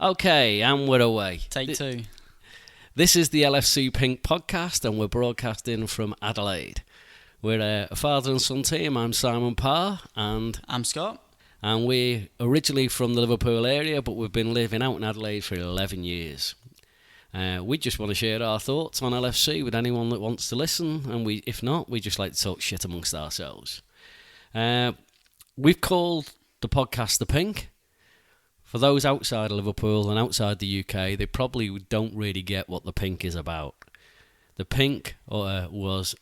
Okay, and we're away. Take two. This is the LFC Pink podcast, and we're broadcasting from Adelaide. We're a father and son team. I'm Simon Parr, and I'm Scott. And we're originally from the Liverpool area, but we've been living out in Adelaide for 11 years. We just want to share our thoughts on LFC with anyone that wants to listen, and if not, we just like to talk shit amongst ourselves. We've called the podcast The Pink. For those outside of Liverpool and outside the UK, they probably don't really get what The Pink is about. The Pink was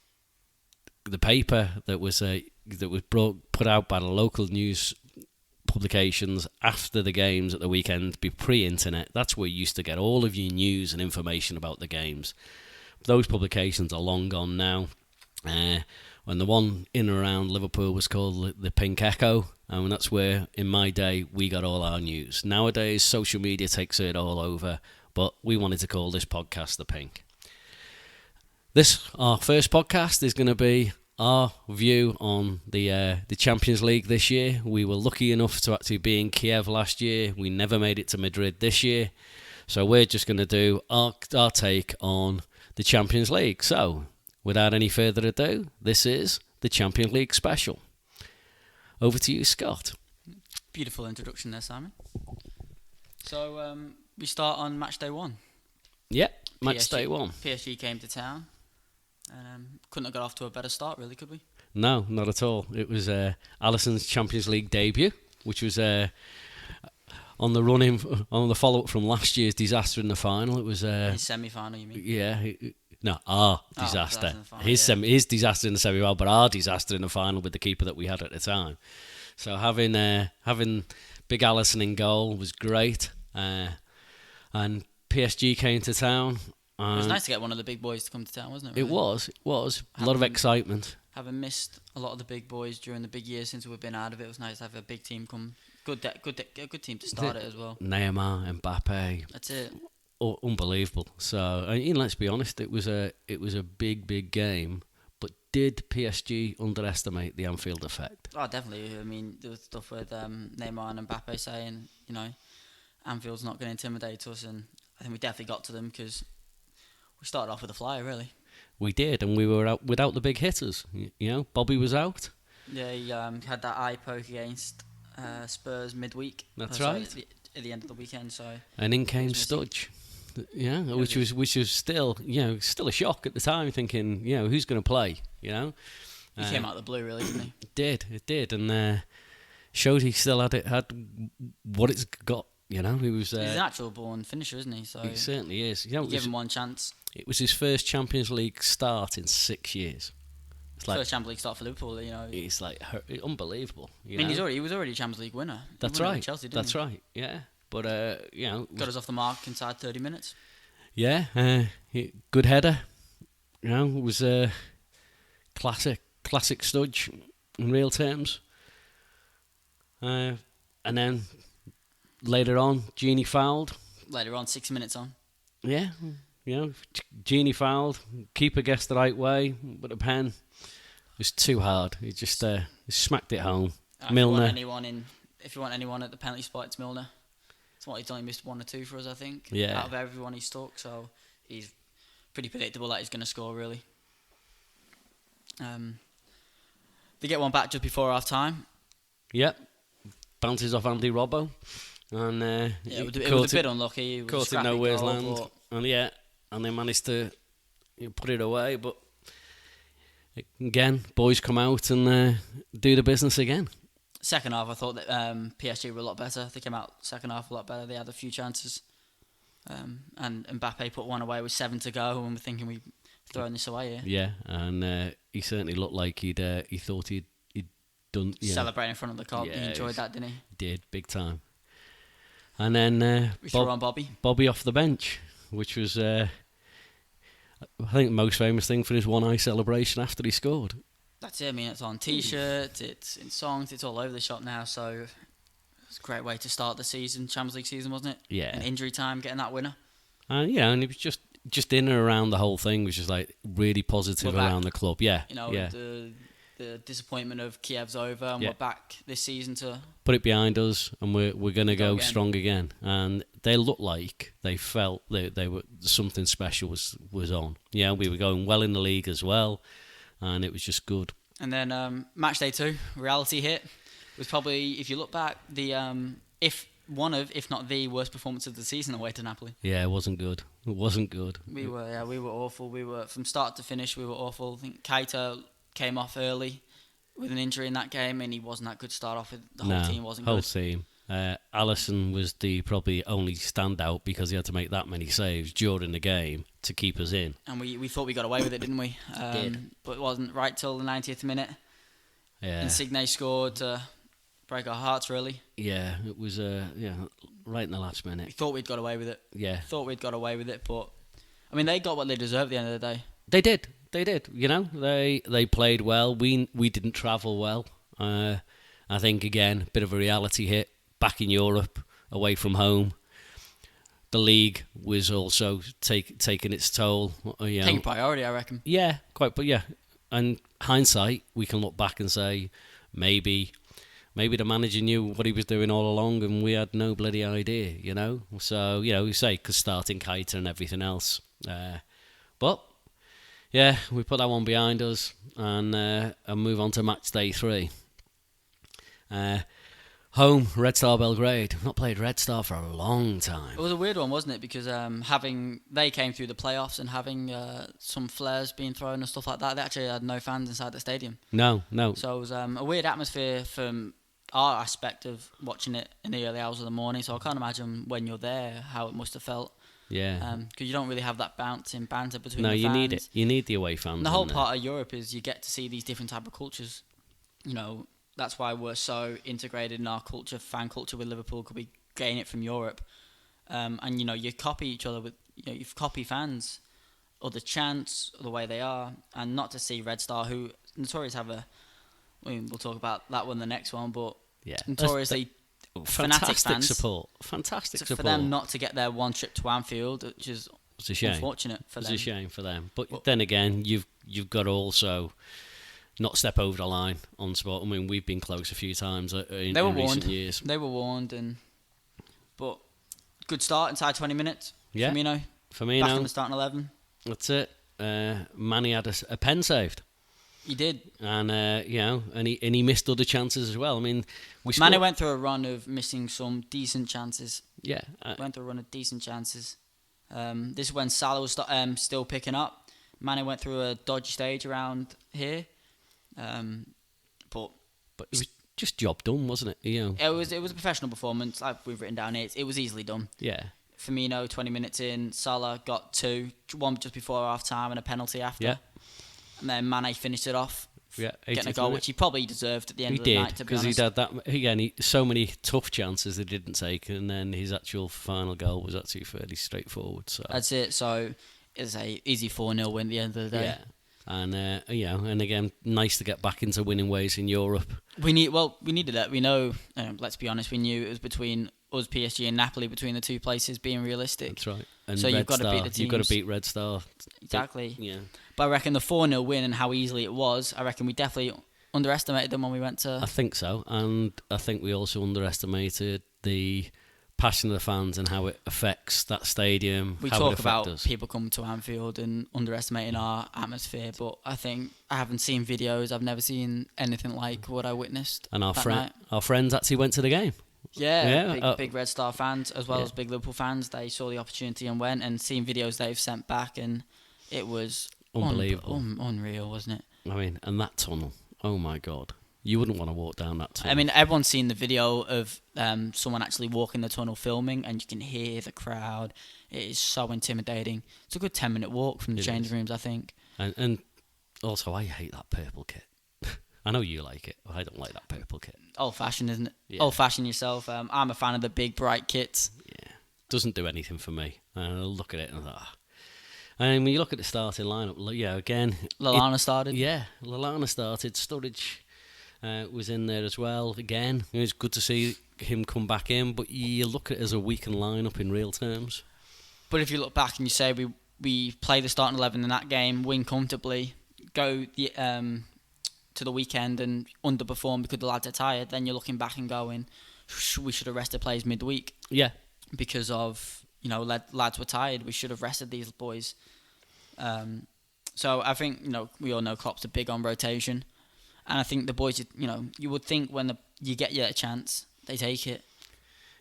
the paper that was put out by the local news publications after the games at the weekend, pre-internet. That's where you used to get all of your news and information about the games. Those publications are long gone now. When the one in and around Liverpool was called the Pink Echo, and that's where, in my day, we got all our news. Nowadays, social media takes it all over, but we wanted to call this podcast The Pink. Our first podcast, is going to be our view on the Champions League this year. We were lucky enough to actually be in Kiev last year. We never made it to Madrid this year. So we're just going to do our take on the Champions League. So, without any further ado, this is the Champions League special. Over to you, Scott. Beautiful introduction there, Simon. So, we start on match day one. Yeah, match day one. PSG came to town. Couldn't have got off to a better start, really, could we? No, not at all. It was Alisson's Champions League debut, which was on the follow-up from last year's disaster in the final. It was his semi-final, you mean? Yeah. No, our disaster. Final, his disaster in the semi-final, but our disaster in the final with the keeper that we had at the time. So having Big Alisson in goal was great, and PSG came to town. It was nice to get one of the big boys to come to town, wasn't it? Really? It was. A lot of excitement. Having missed a lot of the big boys during the big years since we've been out of it, it was nice to have a big team come. Good team to start it as well. Neymar, Mbappe. That's it. Oh, unbelievable. So, let's be honest, it was a big game. But did PSG underestimate the Anfield effect? Oh, definitely. I mean, there was stuff with Neymar and Mbappe saying, Anfield's not going to intimidate us, and I think we definitely got to them because we started off with a flyer, really. We did, and we were out without the big hitters. Bobby was out. Yeah, he had that eye poke against Spurs midweek. That's right. At the end of the weekend, so. And in came Studge. Yeah, which was still a shock at the time, thinking who's going to play. He came out of the blue, really, didn't he? It did, and showed he still had what it's got. He was. He's a natural born finisher, isn't he? So he certainly is. Give him one chance. It was his first Champions League start in 6 years. First Champions League start for Liverpool, It's unbelievable. He was already a Champions League winner. That's right. Chelsea, didn't That's he? right. Yeah, but got us off the mark inside 30 minutes. Yeah, good header. It was classic Studge in real terms. And then later on, Genie fouled. Later on, 6 minutes on. Yeah, Genie fouled. Keeper guessed the right way, but the pen was too hard. He just smacked it home. Milner. If you want anyone at the penalty spot, it's Milner. It's what he's only missed 1 or 2 for us, I think. Yeah. Out of everyone he's stuck, so he's pretty predictable that he's going to score, really. They get one back just before half time. Yep. Bounces off Andy Robbo. And it was a bit unlucky. Caught in nowhere's land. And they managed to put it away. But again, boys come out and do the business again. Second half, I thought that PSG were a lot better. They came out second half a lot better. They had a few chances. And Mbappe put one away with 7 to go, and we're thinking we're throwing this away here. Yeah, and he certainly looked like he thought he'd done. Celebrating in front of the cop. Yeah, he enjoyed that, didn't he? He did, big time. And then we threw on Bobby. Bobby off the bench, which was I think the most famous thing for his one-eye celebration after he scored. That's it. I mean, it's on T-shirts, it's in songs, it's all over the shop now. So it's a great way to start the season, Champions League season, wasn't it? Yeah. In injury time, getting that winner. And it was just in and around the whole thing was just like really positive around the club. Yeah. the disappointment of Kiev's over, and we're back this season to put it behind us, and we're going to go again. strong again. And they looked like they felt they were something special was on. Yeah, we were going well in the league as well, and it was just good. And then match day 2, reality hit, was probably, if you look back, the if not the worst performance of the season away to Napoli. Yeah, it wasn't good. It wasn't good. We were awful. We were from start to finish. We were awful. I think Keita came off early with an injury in that game, and he wasn't that good to start off with. The whole team wasn't whole good. team. Alisson was the probably only standout because he had to make that many saves during the game to keep us in. And we thought we got away with it, didn't we? Did. But it wasn't right till the 90th minute. Yeah. Insigne scored to break our hearts, really. Yeah, it was right in the last minute. We thought we'd got away with it. Yeah. Thought we'd got away with it, but I mean, they got what they deserved at the end of the day. They did. You know, they played well. We didn't travel well. I think again, a bit of a reality hit. Back in Europe, away from home. The league was also taking its toll. Taking priority, I reckon. Yeah, quite. But yeah, and hindsight, we can look back and say maybe the manager knew what he was doing all along, and we had no bloody idea. You know, so we say because starting Keita and everything else, but. Yeah, we put that one behind us and move on to match day 3. Home, Red Star Belgrade. Not played Red Star for a long time. It was a weird one, wasn't it? Because they came through the playoffs and having some flares being thrown and stuff like that, they actually had no fans inside the stadium. No. So it was a weird atmosphere from our aspect of watching it in the early hours of the morning. So I can't imagine when you're there how it must have felt. Yeah. Because you don't really have that bouncing banter between the fans. No, you need it. You need the away fans. And the whole part of Europe is you get to see these different type of cultures. You know, that's why we're so integrated in our culture, fan culture with Liverpool, because we gain it from Europe. And, you copy each other with, you copy fans, or the chants, or the way they are. And not to see Red Star, who notoriously we'll talk about that one the next one, but notoriously... Fantastic support. For them not to get their one trip to Anfield, which is unfortunate for them. It's a shame for them. But then again, you've got to also not step over the line on sport. I mean, we've been close a few times in recent years. They were warned, but good start inside 20 minutes. Yeah. Firmino back in the starting 11. That's it. Manny had a pen saved. He did, and and he missed other chances as well. I mean, Mane went through a run of missing some decent chances. Yeah, went through a run of decent chances. This is when Salah was still picking up. Mane went through a dodgy stage around here, but it was just job done, wasn't it? It was a professional performance. Like we've written down here, it was easily done. Yeah. Firmino 20 minutes in, Salah got 2, one just before half time and a penalty after. Yeah. And then Mane finished it off, getting a goal, minute. which he probably deserved at the end of the night, to be honest. Because he had that, again, so many tough chances they didn't take, and then his actual final goal was actually fairly straightforward. So that's it. So it's a easy 4-0 win at the end of the day. Yeah. And and again, nice to get back into winning ways in Europe. We needed that. We know. Let's be honest. We knew it was between us, PSG, and Napoli, between the two places, being realistic. That's right. And so you've got to beat the teams. You've got to beat Red Star. Exactly. Yeah. But I reckon the 4-0 win and how easily it was, I reckon we definitely underestimated them when we went to... I think so. And I think we also underestimated the passion of the fans and how it affects that stadium. We talk about people coming to Anfield and underestimating our atmosphere, but I think I haven't seen videos. I've never seen anything like what I witnessed. And our friends actually went to the game. Yeah, big Red Star fans as well as big Liverpool fans. They saw the opportunity and went, and seen videos they've sent back, and it was unbelievable, unreal, wasn't it? I mean, and that tunnel, oh my God. You wouldn't want to walk down that tunnel. I mean, everyone's seen the video of someone actually walking the tunnel filming, and you can hear the crowd. It is so intimidating. It's a good 10-minute walk from the change rooms, I think. And also, I hate that purple kit. I know you like it, but I don't like that purple kit. Old-fashioned, isn't it? Yeah. Old-fashioned yourself. I'm a fan of the big, bright kits. Yeah. Doesn't do anything for me. I look at it and I thought... And when you look at the starting lineup, again... Lallana started. Yeah, Lallana started. Sturridge... was in there as well. Again, it was good to see him come back in, but you look at it as a weakened lineup in real terms. But if you look back and you say we play the starting 11 in that game, win comfortably, go to the weekend and underperform because the lads are tired, then you're looking back and going, we should have rested players midweek. Yeah. Because of, lads were tired. We should have rested these boys. So I think, we all know Klopp's are big on rotation. And I think the boys, you would think when you get a chance, they take it.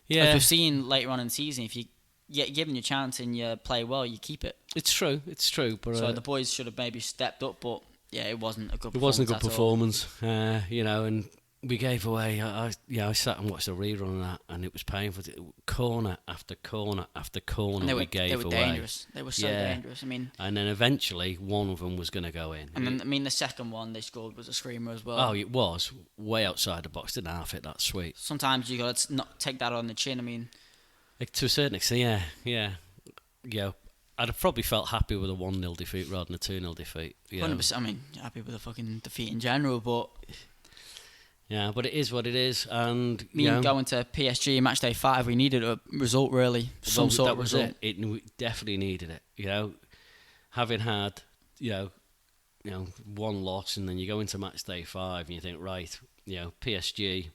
Yeah. As we've seen later on in the season, if you get given your chance and you play well, you keep it. It's true. But so the boys should have maybe stepped up, but yeah, it wasn't a good performance. It wasn't a good performance, and we gave away. I sat and watched the rerun of that, and it was painful. Corner after corner after corner we gave away. They were dangerous. They were so dangerous. And then eventually one of them was going to go in. And then, the second one they scored was a screamer as well. Oh, it was way outside the box. Didn't half it that sweet. Sometimes you got to not take that on the chin. To a certain extent, yeah. I'd have probably felt happy with a 1-0 defeat rather than a 2-0 defeat. 100%. Happy with a fucking defeat in general, but. Yeah, but it is what it is, and going to PSG match day 5, we needed a result really, some sort of result. We definitely needed it. Having had one loss, and then you go into match day 5, and you think, right, PSG,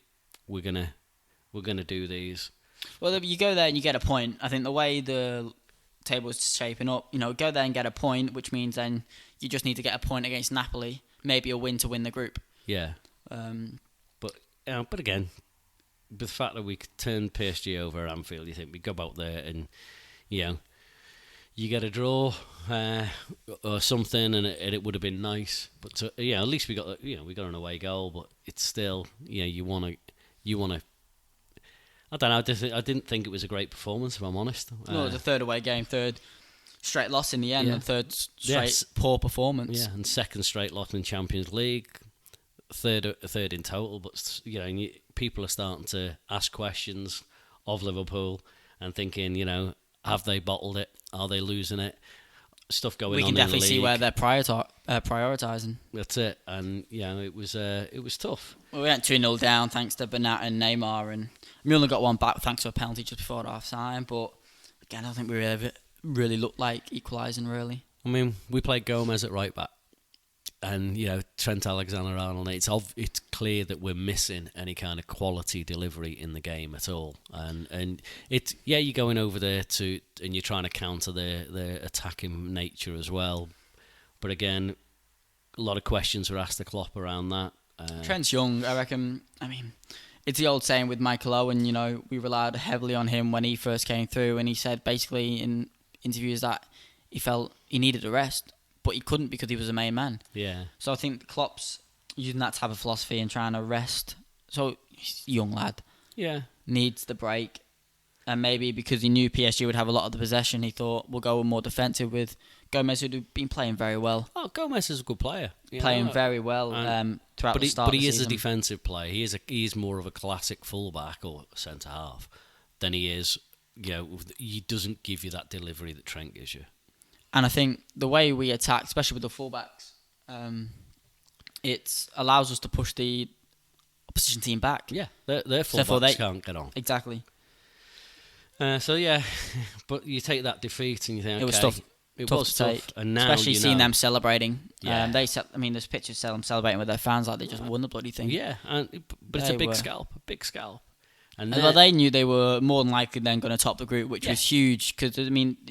we're gonna do these. Well, you go there and you get a point. I think the way the table is shaping up, go there and get a point, which means then you just need to get a point against Napoli, maybe a win to win the group. Yeah. But again, the fact that we could turn PSG over at Anfield, you think we go out there and you get a draw or something, and it would have been nice. But at least we got we got an away goal. But it's still you want to. I don't know. I didn't think it was a great performance, if I'm honest. No, it was a third away game, third straight loss in the end, and third straight poor performance. Yeah, and second straight loss in Champions League. Third in total, but people are starting to ask questions of Liverpool and thinking, have they bottled it? Are they losing it? Stuff going on. We can definitely see where they're prioritising. That's it, and it was tough. Well, we went 2-0 down thanks to Bernat and Neymar, and we only got one back thanks to a penalty just before half time. But again, I don't think we really looked like equalising. Really, I mean, we played Gomez at right back. And Trent Alexander-Arnold. It's clear that we're missing any kind of quality delivery in the game at all. And it's you're going over there and you're trying to counter their attacking nature as well. But again, a lot of questions were asked to Klopp around that. Trent's young, I reckon. I mean, it's the old saying with Michael Owen. We relied heavily on him when he first came through, and he said basically in interviews that he felt he needed a rest. But he couldn't because he was a main man. Yeah. So I think Klopp's using that type of philosophy and trying to rest. So he's a young lad. Yeah. Needs the break. And maybe because he knew PSG would have a lot of the possession, he thought we'll go more defensive with Gomez, who'd been playing very well. Oh, Gomez is a good player. Playing very well throughout the start but of the he season. is a defensive player. He is more of a classic fullback or centre half than he is. He doesn't give you that delivery that Trent gives you. And I think the way we attack, especially with the fullbacks, it allows us to push the opposition team back. Yeah, their fullbacks can't get on. Exactly. But you take that defeat and you think, okay, it was tough. It was tough. And now, especially seeing them celebrating. Yeah. There's pictures of them celebrating with their fans like they just won the bloody thing. Yeah, but it's a big scalp. And they knew they were more than likely then going to top the group, which was huge because the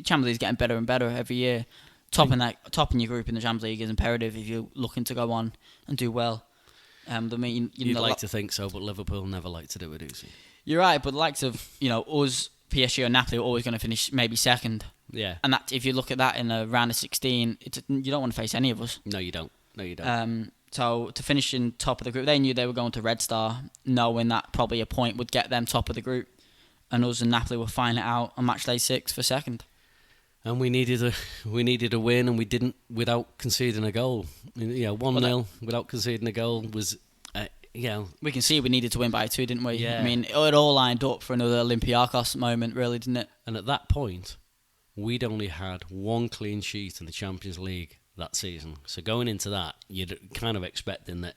Champions League is getting better and better every year. Topping your group in the Champions League is imperative if you're looking to go on and do well. You'd like to think so, but Liverpool never like to do it, do you? You're right, but the likes of us, PSG, or Napoli are always going to finish maybe second. Yeah, and that if you look at that in a round of 16, you don't want to face any of us. No, you don't. So to finish in top of the group, they knew they were going to Red Star, knowing that probably a point would get them top of the group, and us and Napoli were finding it out on match day 6 for second. And we needed a win, and we didn't without conceding a goal. 1-0 without conceding a goal was, we can see we needed to win by 2, didn't we? Yeah. It all lined up for another Olympiacos moment, really, didn't it? And at that point, we'd only had one clean sheet in the Champions League that season. So going into that, you're kind of expecting that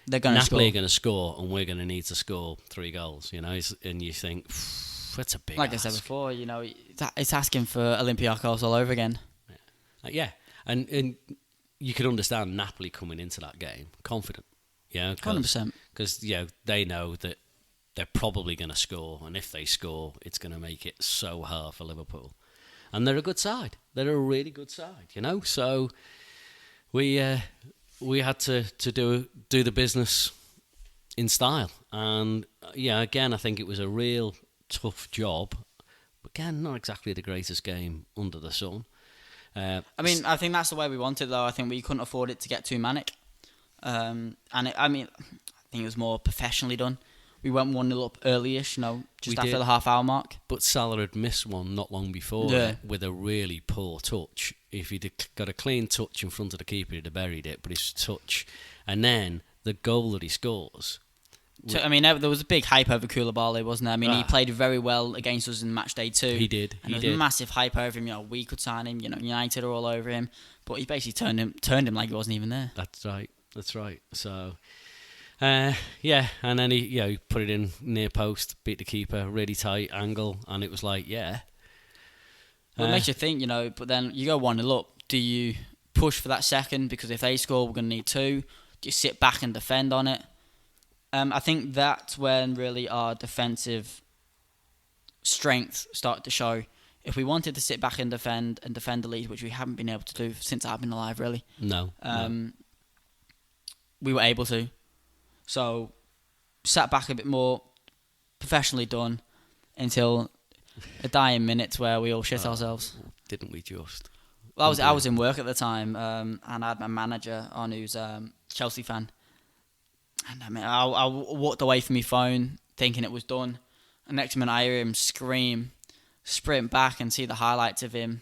Napoli are going to score and we're going to need to score 3 goals, and you think, that's a big Like ask. I said before, it's asking for Olympiacos all over again. Yeah. And you could understand Napoli coming into that game confident. Yeah, 100%. Because they know that they're probably going to score, and if they score, it's going to make it so hard for Liverpool. And they're a good side. They're a really good side, So we had to do the business in style, and again, I think it was a real tough job. Again, not exactly the greatest game under the sun. I think that's the way we wanted, though. I think we couldn't afford it to get too manic. I think it was more professionally done. We went 1-0 up early-ish, just after the half-hour mark. But Salah had missed one not long before with a really poor touch. If he'd got a clean touch in front of the keeper, he'd have buried it. But his touch, and then the goal that he scores. So, there was a big hype over Koulibaly, wasn't there? He played very well against us in match day 2. He did. And there was massive hype over him. We could sign him. United are all over him. But he basically turned him like he wasn't even there. That's right. So, and then he put it in near post, beat the keeper, really tight angle, and it was like, Well, it makes you think, but then you go 1-0 up. Do you push for that second? Because if they score, we're going to need 2. Do you sit back and defend on it? I think that's when really our defensive strength started to show. If we wanted to sit back and defend the lead, which we haven't been able to do since I've been alive, really. No. We were able to. So, sat back a bit more, professionally done, until a dying minute where we all shit ourselves. Didn't we just? Well, I was in work at the time, and I had my manager on who's a Chelsea fan. And I walked away from my phone thinking it was done. And next minute I hear him scream, sprint back and see the highlights of him,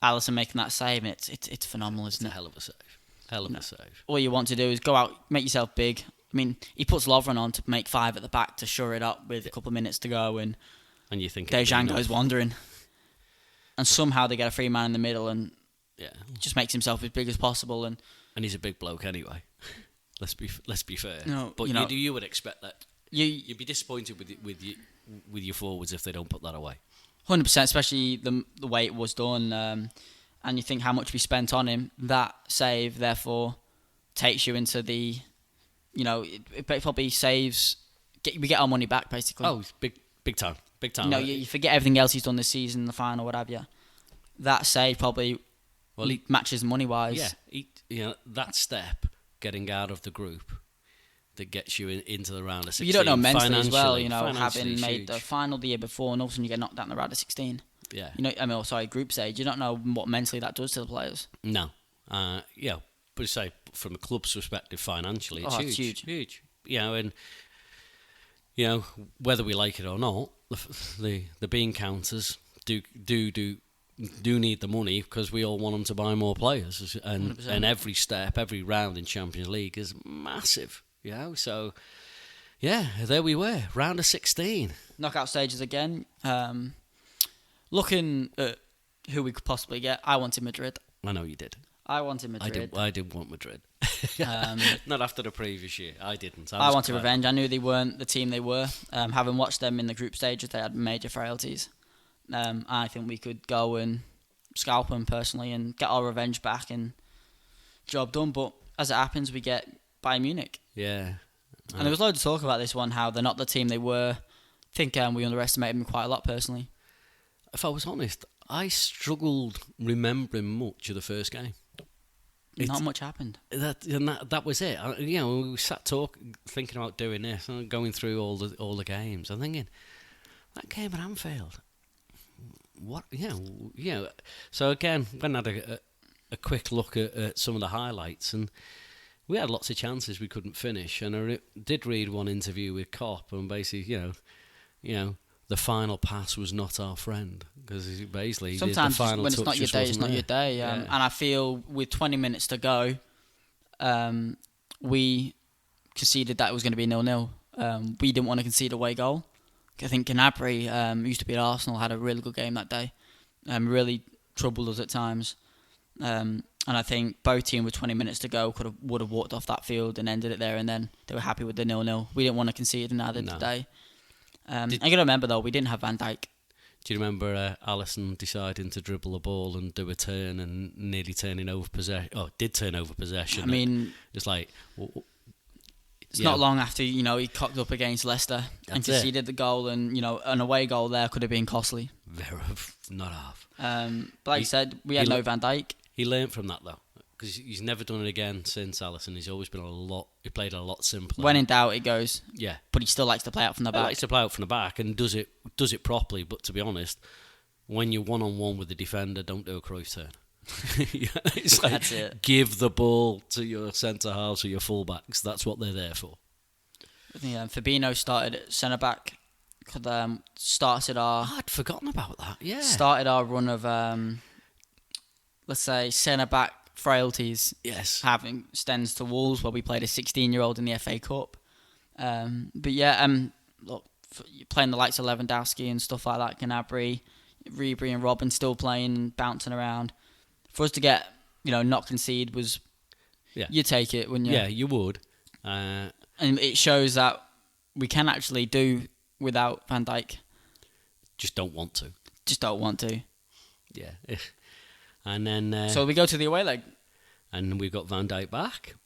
Alisson making that save. And it's phenomenal, isn't it? It's a hell of a save. Hell of a save. All you want to do is go out, make yourself big. He puts Lovren on to make 5 at the back to shore it up with a couple of minutes to go. And you think Dejan goes wandering. And somehow they get a free man in the middle and just makes himself as big as possible. And he's a big bloke anyway. Let's be fair. No, but you would expect that. You'd be disappointed with your forwards if they don't put that away. 100%, especially the way it was done. And you think how much we spent on him. That save, therefore, takes you into the, it probably saves. We get our money back basically. Oh, big time. You forget everything else he's done this season, the final, what have you. That save probably matches money wise. Yeah, that step. Getting out of the group that gets you into the round of 16. You don't know mentally as well, having made huge. the final the year before and all of a sudden you get knocked out in the round of 16. Yeah. Group stage. You don't know what mentally that does to the players. No. But say from a club's perspective financially, it's huge. Huge. And whether we like it or not, the bean counters do need the money because we all want them to buy more players, and every step, every round in Champions League is massive. So there we were, round of 16, knockout stages again. Looking at who we could possibly get, I wanted Madrid. I know you did. I wanted Madrid. I did want Madrid. Not after the previous year. I didn't. I wanted revenge. I knew they weren't the team they were. Having watched them in the group stages, they had major frailties. I think we could go and scalp them personally and get our revenge back and job done. But as it happens, we get Bayern Munich. Yeah. And there was loads of talk about this one, how they're not the team they were. I think we underestimated them quite a lot personally. If I was honest, I struggled remembering much of the first game. Not much happened. That was it. We sat thinking about doing this and going through all the games. I'm thinking, that game at Anfield. What? So again, when I had a quick look at some of the highlights, and we had lots of chances we couldn't finish. And I did read one interview with Kopp, and basically, the final pass was not our friend because basically sometimes the final when it's not your day, it's not your day. And I feel with 20 minutes to go, we conceded that it was going to be 0-0. We didn't want to concede a away goal. I think Gnabry, who used to be at Arsenal, had a really good game that day. Really troubled us at times. And I think both teams with 20 minutes to go would have walked off that field and ended it there, and then they were happy with the 0-0. We didn't want to concede another today. I got to remember though, we didn't have Van Dijk. Do you remember Alisson deciding to dribble the ball and do a turn and nearly turning over possession? Oh, did turn over possession. I mean, it's like It's not long after, he cocked up against Leicester and conceded the goal, and, an away goal there could have been costly. Very, not half. But like you said, we had no Van Dijk. He learnt from that, though, because he's never done it again since Alisson. He's always been he played a lot simpler. When in doubt, he goes. Yeah. But he still likes to play out from the back. He likes to play out from the back and does it properly, but to be honest, when you're one-on-one with the defender, don't do a Cruyff turn. It's like, that's it. Give the ball to your centre-halves or your full-backs. That's what they're there for. I think Fabinho started at centre-back. Started our... I'd forgotten about that, yeah. Started our run of, let's say, centre-back frailties. Yes. Having stems to Wolves, where we played a 16-year-old in the FA Cup. But yeah, look, you're playing the likes of Lewandowski and stuff like that, Gnabry, Ribery and Robin still playing, bouncing around. For us to get, not concede was... Yeah. You take it, wouldn't you? Yeah, you would. And it shows that we can actually do without Van Dijk. Just don't want to. Yeah. And then... so we go to the away leg. And we've got Van Dijk back.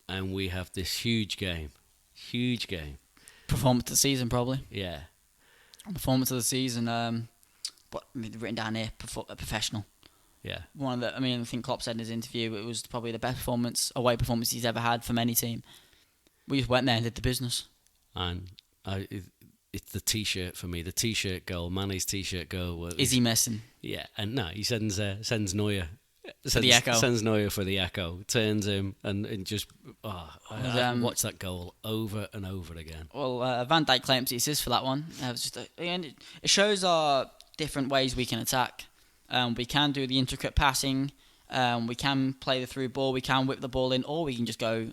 And we have this huge game. Performance of the season, probably. Yeah. Performance of the season. But written down here, professional. Yeah. I think Klopp said in his interview it was probably the best away performance he's ever had from any team. We just went there and did the business. And it's the T-shirt for me. The T-shirt goal, Mane's T-shirt goal. Is he missing? Yeah, and no, he sends Neuer. The echo. Sends Neuer for the echo. Turns him and just watch that goal over and over again. Well, Van Dijk claims it's his for that one. It shows our different ways we can attack. We can do the intricate passing. We can play the through ball. We can whip the ball in, or we can just go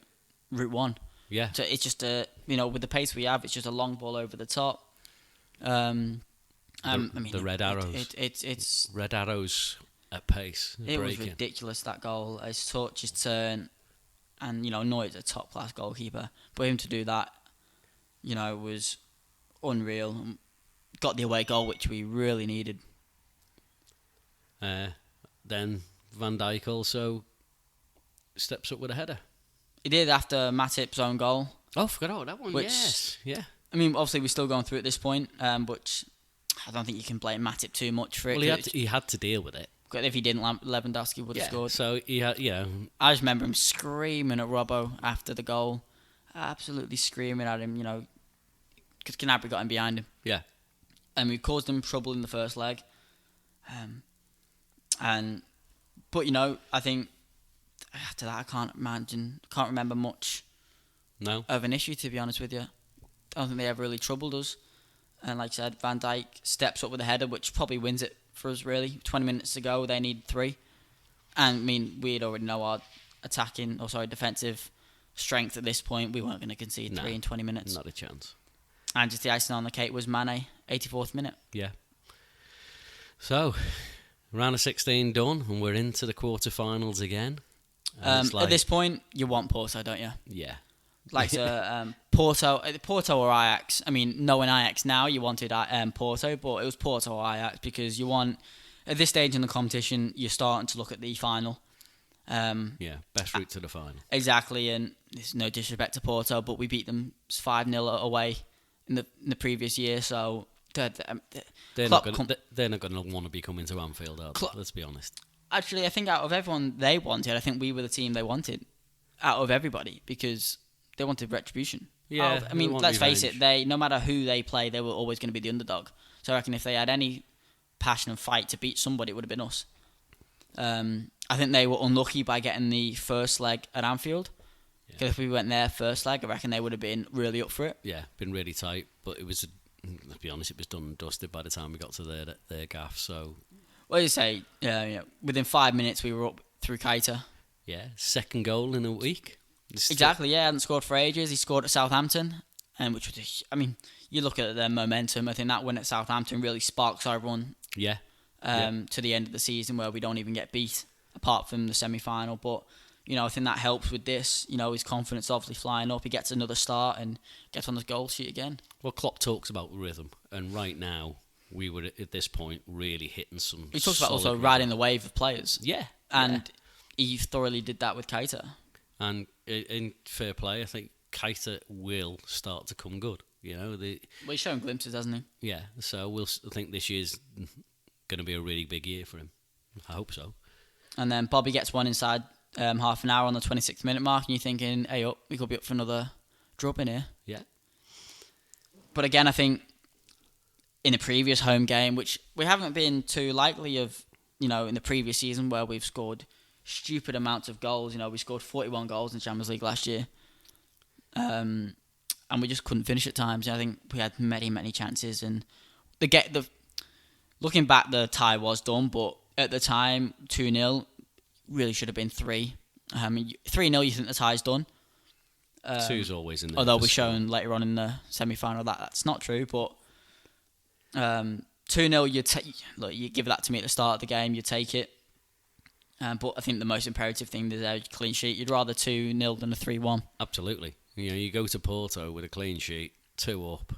route one. Yeah. So it's just with the pace we have, it's just a long ball over the top. The red arrows. It's red arrows at pace. It was ridiculous, that goal. His touch, his turn, and Neuer's a top class goalkeeper. But him to do that, was unreal. Got the away goal, which we really needed. Then Van Dijk also steps up with a header. He did after Matip's own goal. Oh, forgot about that one. Yes, yeah. Obviously we're still going through at this point, but I don't think you can blame Matip too much for it. Well, he had to deal with it. If he didn't, Lewandowski would have scored. So he had, I just remember him screaming at Robbo after the goal, absolutely screaming at him. Because Gnabry got him behind him. Yeah. And we caused him trouble in the first leg. But I think after that I can't remember much of an issue, to be honest with you. I don't think they ever really troubled us. And like I said, Van Dijk steps up with a header, which probably wins it for us, really. 20 minutes to go, they need 3. And we'd already know our defensive strength at this point. We weren't going to concede 3 in 20 minutes. Not a chance. And just the icing on the cake was Mane, 84th minute. Yeah. So, round of 16 done, and we're into the quarterfinals again. At this point, you want Porto, don't you? Yeah. Porto or Ajax. Knowing Ajax now, you wanted Porto, but it was Porto or Ajax because you want, at this stage in the competition, you're starting to look at the final. Best route to the final. Exactly, and there's no disrespect to Porto, but we beat them 5-0 away in the previous year, so they're not going to want to be coming to Anfield, are they? Let's be honest. Actually, I think out of everyone they wanted, I think we were the team they wanted out of everybody because they wanted retribution. Yeah, let's face it, no matter who they play, they were always going to be the underdog. So I reckon if they had any passion and fight to beat somebody, it would have been us. I think they were unlucky by getting the first leg at Anfield. Because if we went there first leg, I reckon they would have been really up for it. Yeah, been really tight, but it was, let's be honest, it was done and dusted by the time we got to their gaff, so... What do you say? Within 5 minutes we were up through Keita. Yeah, second goal in a week. Exactly, yeah, hadn't scored for ages. He scored at Southampton, which was, you look at their momentum. I think that win at Southampton really sparks our run. Yeah. To the end of the season where we don't even get beat, apart from the semi-final. But I think that helps with this. His confidence obviously flying up. He gets another start and gets on the goal sheet again. Well, Klopp talks about rhythm, and right now we were at this point really hitting some. He talks about also riding the wave of players. Yeah, and he thoroughly did that with Keita. And in fair play, I think Keita will start to come good. You know, Well, he's shown glimpses, hasn't he? yeah. So I think this year's going to be a really big year for him. I hope so. And then Bobby gets one inside half an hour on the 26th minute mark, and you're thinking, hey, up, we could be up for another drop in here. Yeah. But again, I think in the previous home game, which we haven't been too likely of, in the previous season where we've scored stupid amounts of goals. We scored 41 goals in the Champions League last year. And we just couldn't finish at times. I think we had many, many chances. And looking back, the tie was done, but at the time, 2-0 really should have been 3. 3-0, you think the tie's done. 2's always in there. Although we're shown later on in the semi-final that's not true, but 2-0, you give that to me at the start of the game, you take it. But I think the most imperative thing is a clean sheet. You'd rather 2-0 than a 3-1. Absolutely. You go to Porto with a clean sheet, 2 up,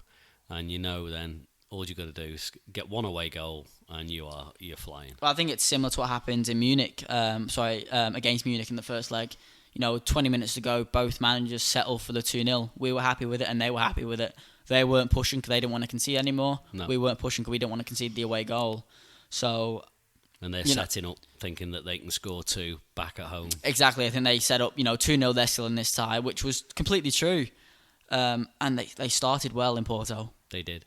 and then all you got to do is get 1 away goal, and you're flying. Well, I think it's similar to what happened in Munich. Against Munich in the first leg. 20 minutes to go, both managers settled for the 2-0. We were happy with it, and they were happy with it. They weren't pushing because they didn't want to concede anymore. No. We weren't pushing because we didn't want to concede the away goal. So. And they're setting up, thinking that they can score 2 back at home. Exactly. I think they set up, 2-0, they're still in this tie, which was completely true. And they started well in Porto. They did.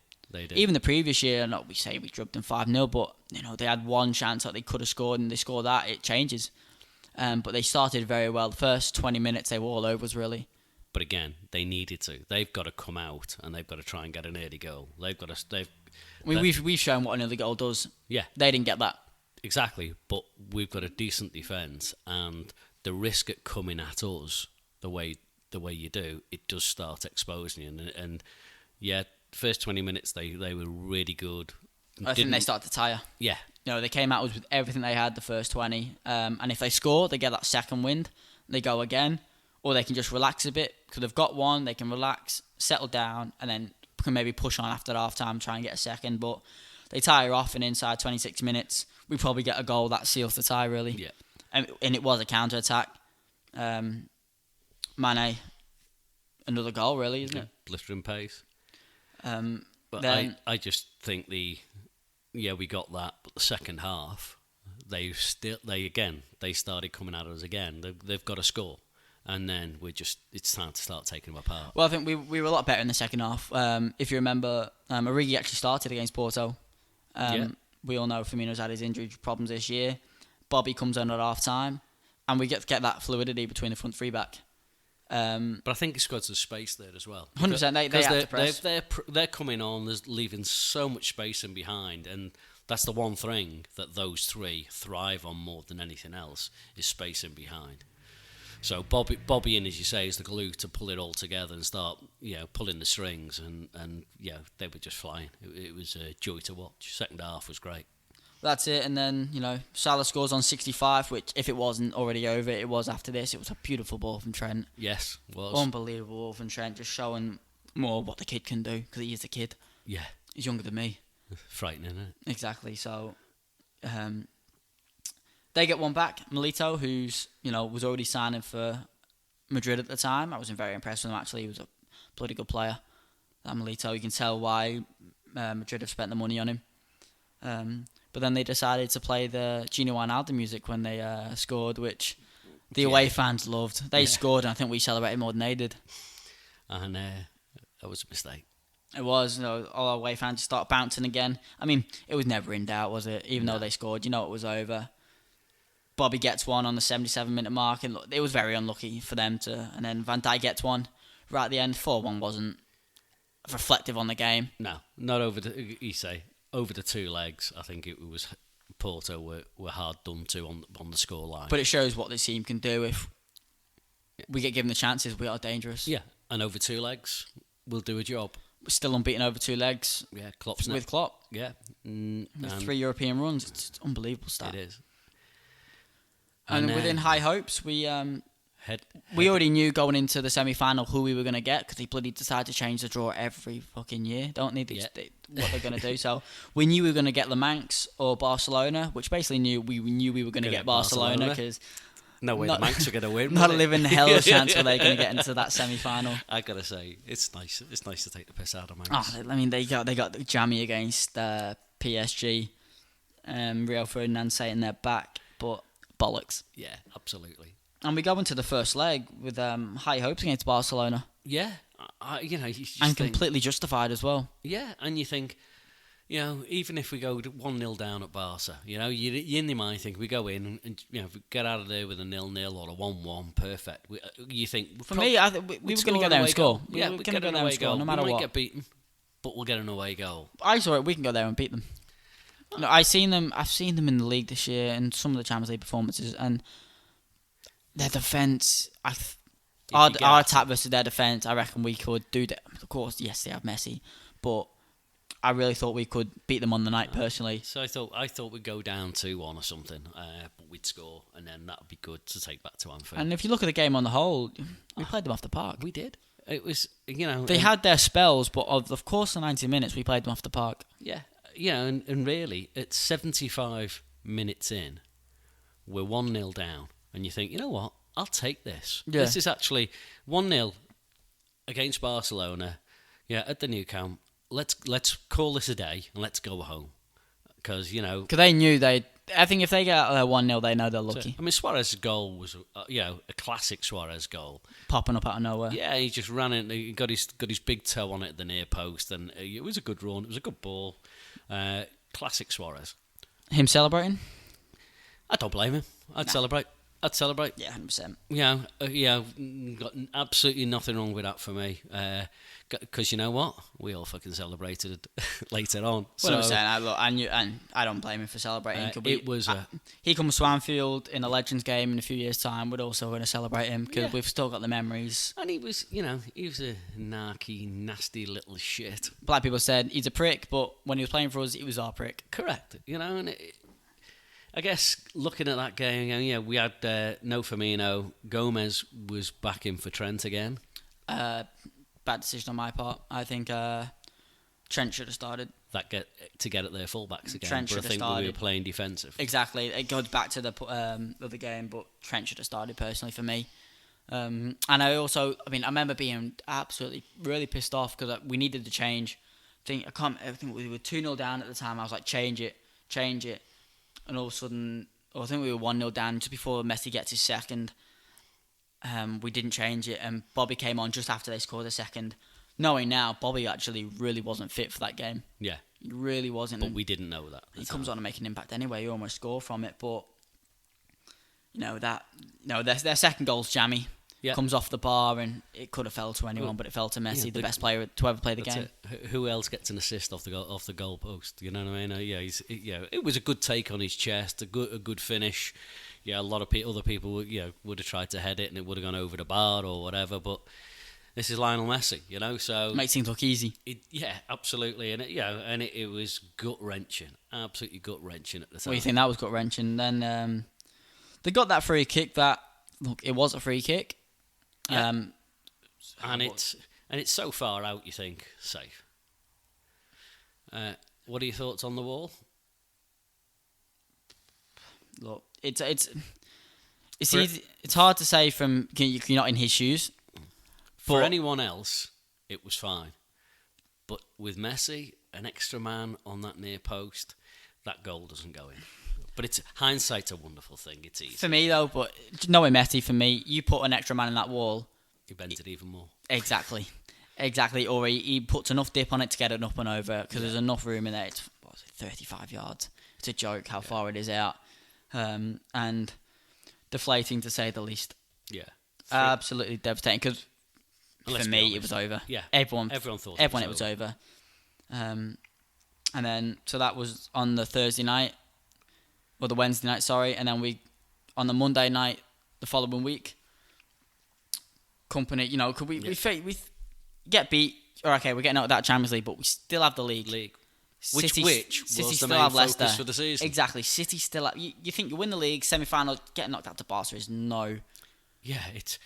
Even the previous year, we say we drubbed them 5-0, but, they had one chance that they could have scored, and they scored that, it changes. But they started very well. The first 20 minutes, they were all over us, really. But again, they needed to. They've got to come out, and they've got to try and get an early goal. We've shown what an early goal does. Yeah. They didn't get that. Exactly, but we've got a decent defence, and the risk at coming at us the way you do, it does start exposing you. And first 20 minutes they were really good. I think they started to tire. Yeah. They came at us with everything they had the first 20, and if they score, they get that second wind, they go again, or they can just relax a bit because they've got one. They can relax, settle down, and then can maybe push on after half time, try and get a second, but. They tire off, and inside 26 minutes, we probably get a goal that seals the tie, really. Yeah. And it was a counter-attack. Mane, another goal, really, isn't it? Blistering pace. But then, I just think we got that, but the second half, they started coming at us again. They've got to score. And then it's time to start taking them apart. Well, I think we were a lot better in the second half. If you remember, Origi actually started against Porto. We all know Firmino's had his injury problems this year. Bobby comes on at half time, and we get that fluidity between the front three back. But I think it's got some space there as well. 100%. They have to press. They're coming on. There's leaving so much space in behind, and that's the one thing that those 3 thrive on more than anything else is space in behind. So Bobby in, as you say, is the glue to pull it all together and start, pulling the strings, and they were just flying. It was a joy to watch. Second half was great. That's it, and then, Salah scores on 65, which, if it wasn't already over, it was after this. It was a beautiful ball from Trent. Yes, it was. Unbelievable ball from Trent, just showing more what the kid can do, because he is a kid. Yeah. He's younger than me. Frightening, isn't it? Exactly, so... They get one back. Milito, who's was already signing for Madrid at the time. I was very impressed with him. Actually, he was a bloody good player. That Milito, you can tell why Madrid have spent the money on him. But then they decided to play the Gino Wijnaldum music when they scored, which the away fans loved. They scored, and I think we celebrated more than they did. And that was a mistake. It was. All our away fans start bouncing again. I mean, it was never in doubt, was it? Even though they scored, it was over. Bobby gets one on the 77-minute mark, and it was very unlucky for them to. And then Van Dijk gets one right at the end. 4-1 wasn't reflective on the game. No, not over over the 2 legs. I think it was Porto were hard done to on the score line. But it shows what this team can do if we get given the chances. We are dangerous. Yeah, and over 2 legs, we'll do a job. We're still unbeaten over 2 legs. Yeah, Klopp's with Klopp. Yeah, with 3 European runs. It's unbelievable stat. It is. And within high hopes, we already knew going into the semi-final who we were going to get, because they bloody decide to change the draw every fucking year, don't they? What they're going to do. So we knew we were going to get Le Mans or Barcelona, which basically we knew we were going to get Barcelona, because No way the Manx are going to win. Not a will living hell of a chance where they're going to get into that semi-final. I gotta say, it's nice. It's nice to take the piss out of Manx. Oh, I mean, they got the jammy against PSG. Rio Ferdinand saying they're back, but bollocks. Yeah, absolutely. And we go into the first leg with high hopes against Barcelona. Yeah, you just and think, completely justified as well. Yeah, and you think, even if we go 1-0 down at Barca, you in your mind think we go in and if we get out of there with a 0-0 or a 1-1, perfect. You think for me, I think we were going to go there and score. Yeah, we're going to go there and score no matter what. We what. might get beaten, but we'll get an away goal. I saw it. We can go there and beat them. No, I've seen them in the league this year and some of the Champions League performances, and their defence. Our attack versus their defence, I reckon we could do that. Of course, yes, they have Messi, but I really thought we could beat them on the night personally. So I thought we'd go down 2-1 or something, but we'd score, and then that'd be good to take back to Anfield. And if you look at the game on the whole, we played them off the park. We did. It was they had their spells, but of course the 90 minutes we played them off the park. Yeah, and really at 75 minutes in, we're 1-0 down, and you think, you know what? I'll take this. Yeah. This is actually 1-0 against Barcelona. Yeah, at the Nou Camp. Let's call this a day and let's go home, because they knew they. I think if they get out of there 1-0, they know they're lucky. So, Suarez's goal was a classic Suarez goal, popping up out of nowhere. Yeah, he just ran it. He got his big toe on it at the near post, and it was a good run. It was a good ball. Classic Suarez. Him celebrating? I don't blame him. I'd celebrate. Yeah, 100%. Got absolutely nothing wrong with that for me. Because you know what? We all fucking celebrated later on. What I'm saying, I don't blame him for celebrating. He comes to Anfield in a Legends game in a few years' time. We're also going to celebrate him because we've still got the memories. And he was a narky, nasty little shit. Black people said he's a prick, but when he was playing for us, he was our prick. Correct. And I guess looking at that game, we had no Firmino. Gomez was back in for Trent again. Bad decision on my part. I think Trent should have started. Get at their fullbacks again. Trent should have started. We were playing defensive. Exactly. It goes back to the other game, but Trent should have started personally for me. And I remember being absolutely really pissed off because we needed to change. I think we were 2-0 down at the time. I was like, change it. And all of a sudden, I think we were 1-0 down just before Messi gets his second. We didn't change it, and Bobby came on just after they scored a second. Knowing now, Bobby actually really wasn't fit for that game. Yeah. He really wasn't. But we didn't know that. He comes on and make an impact anyway. You almost score from it, but their second goal's jammy. Yeah. Comes off the bar, and it could have fell to anyone, but it fell to Messi, the best player to ever play the game. Who else gets an assist off the goal post? You know what I mean? It was a good take on his chest, a good finish. Yeah, a lot of other people would have tried to head it, and it would have gone over the bar or whatever. But this is Lionel Messi, so makes things look easy. Absolutely, and it was gut wrenching, absolutely gut wrenching at the time. Well, you think that was gut wrenching? Then they got that free kick. It was a free kick. Yeah. And it's so far out, you think safe. What are your thoughts on the wall? Look, it's easy. It's hard to say from you're not in his shoes. For anyone else, it was fine, but with Messi, an extra man on that near post, that goal doesn't go in. But hindsight's a wonderful thing. It's easy. For me, though, but knowing Messi, for me, you put an extra man in that wall. He bent it even more. Exactly. Or he puts enough dip on it to get it up and over because there's enough room in there. It's 35 yards. It's a joke how far it is out. And deflating, to say the least. Yeah. Absolutely devastating because for me, it was over. Yeah. Everyone thought it was over. And then, so that was on the Thursday night. Or the Wednesday night, sorry, and then on the Monday night, the following week, Company, could we get beat? Or okay, we're getting out of that Champions League, but we still have the league. Which City was the still main have focus Leicester for the season. Exactly, City still have. You think you win the league semi-final, getting knocked out to Barca is no. Yeah,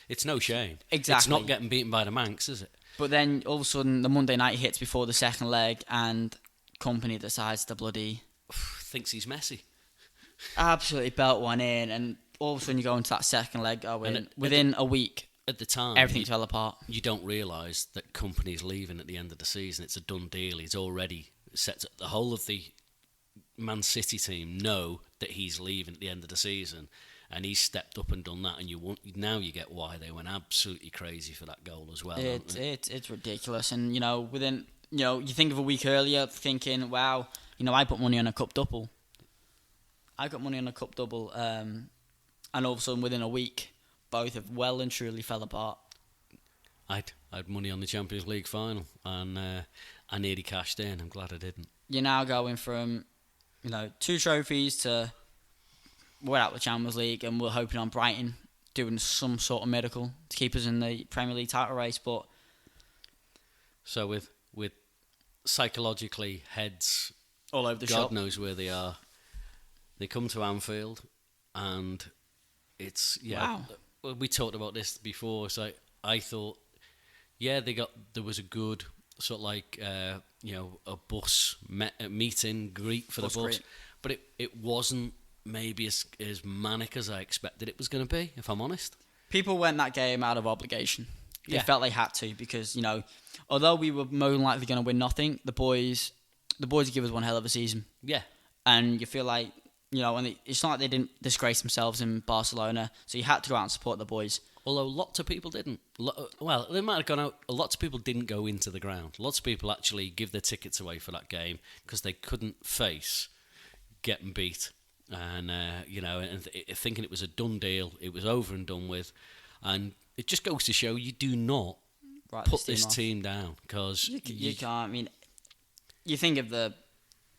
it's no shame. Exactly, it's not getting beaten by the Manx, is it? But then all of a sudden, the Monday night hits before the second leg, and Company decides to bloody thinks he's Messi. Absolutely belt one in, and all of a sudden you go into that second leg going, And within a week, at the time, everything fell apart. You don't realise that Kompany's leaving at the end of the season. It's a done deal. He's already set. The whole of the Man City team know that he's leaving at the end of the season, and he's stepped up and done that. And now you get why they went absolutely crazy for that goal as well. It's ridiculous. And within you think of a week earlier, thinking, wow, I put money on a cup double. I got money on a cup double, and all of a sudden within a week, both have well and truly fell apart. I had money on the Champions League final, and I nearly cashed in. I'm glad I didn't. You're now going from 2 trophies to we're out of the Champions League, and we're hoping on Brighton doing some sort of miracle to keep us in the Premier League title race. But so with psychologically heads all over the God shop. knows where they are. They come to Anfield, and it's wow. We talked about this before. So I thought, there was a good sort of like a bus meet and greet for the bus, Greet. but it wasn't maybe as manic as I expected it was going to be. If I'm honest, People went that game out of obligation. They Yeah. felt they had to because although we were more than likely going to win nothing, the boys give us one hell of a season, yeah. and you feel like and it's not like they didn't disgrace themselves in Barcelona, so you had to go out and support the boys. Although lots of people didn't. Well, they might have gone out. Lots of people didn't go into the ground. Lots of people actually give their tickets away for that game because they couldn't face getting beat, and thinking it was a done deal. It was over and done with, and it just goes to show you do not put this team down because you can't. I mean, you think of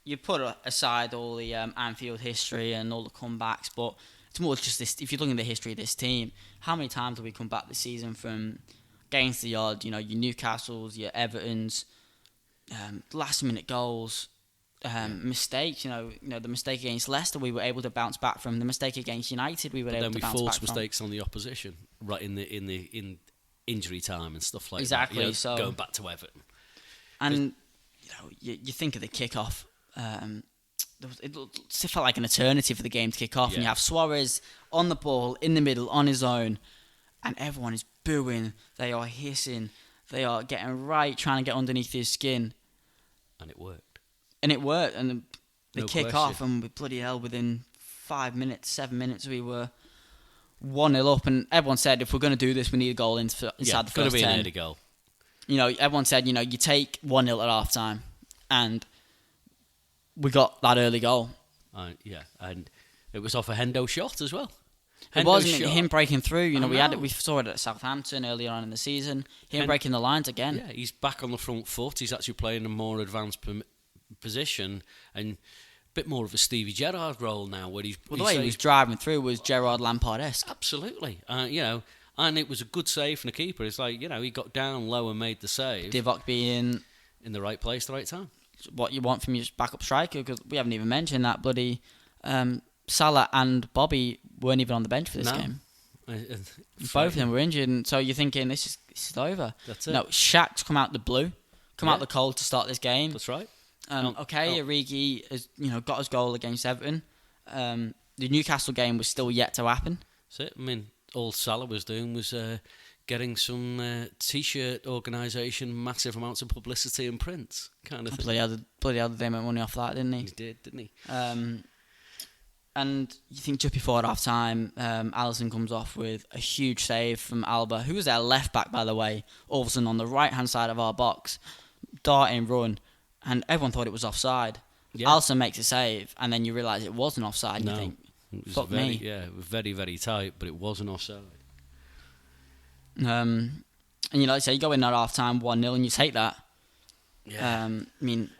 you put aside all the Anfield history and all the comebacks, but it's more just this. If you're looking at the history of this team, how many times have we come back this season from against the odd, your Newcastles, your Evertons, last minute goals, mistakes. The mistake against Leicester, we were able to bounce back from. The mistake against United, we were able to bounce back from. Then we forced mistakes on the opposition right in injury time and stuff like exactly, that. So going back to Everton, and you think of the kickoff. It felt like an eternity for the game to kick off, and you have Suarez on the ball in the middle on his own, and everyone is booing. They are hissing. They are getting right, trying to get underneath his skin, and it worked. And the kick off, question. and bloody hell, within 5 minutes, 7 minutes, we were 1-0 up, and everyone said if we're going to do this, we need a goal inside the first 10. Got to be an early goal. Everyone said you take 1-0 at half time, and we got that early goal. And it was off a Hendo shot as well. It wasn't him breaking through. We saw it at Southampton earlier on in the season. Him breaking the lines again. Yeah, he's back on the front foot. He's actually playing a more advanced position and a bit more of a Stevie Gerrard role now. Where the way he was driving through was Gerrard Lampard-esque. Absolutely. And it was a good save from the keeper. It's like, he got down low and made the save. Divock being in the right place, the right time. What you want from your backup striker, because we haven't even mentioned that bloody Salah and Bobby weren't even on the bench for this game. Both of them were injured, and so you're thinking this is over. That's it. No, Shaq's come out the blue, out the cold to start this game. That's right. Origi has got his goal against Everton. The Newcastle game was still yet to happen. That's it. I mean, all Salah was doing was getting some T-shirt organisation, massive amounts of publicity and prints, kind of thing. Bloody hell, they made money off that, didn't he? He did, didn't he? And you think just before half time, Alisson comes off with a huge save from Alba, who was their left back, by the way, all of a sudden on the right hand side of our box, darting run, and everyone thought it was offside. Yeah. Alisson makes a save, and then you realise it wasn't offside, and you think, fuck me. Yeah, it was very, very tight, but it wasn't offside. And like I say, you go in at half time 1-0 and you take that. Yeah.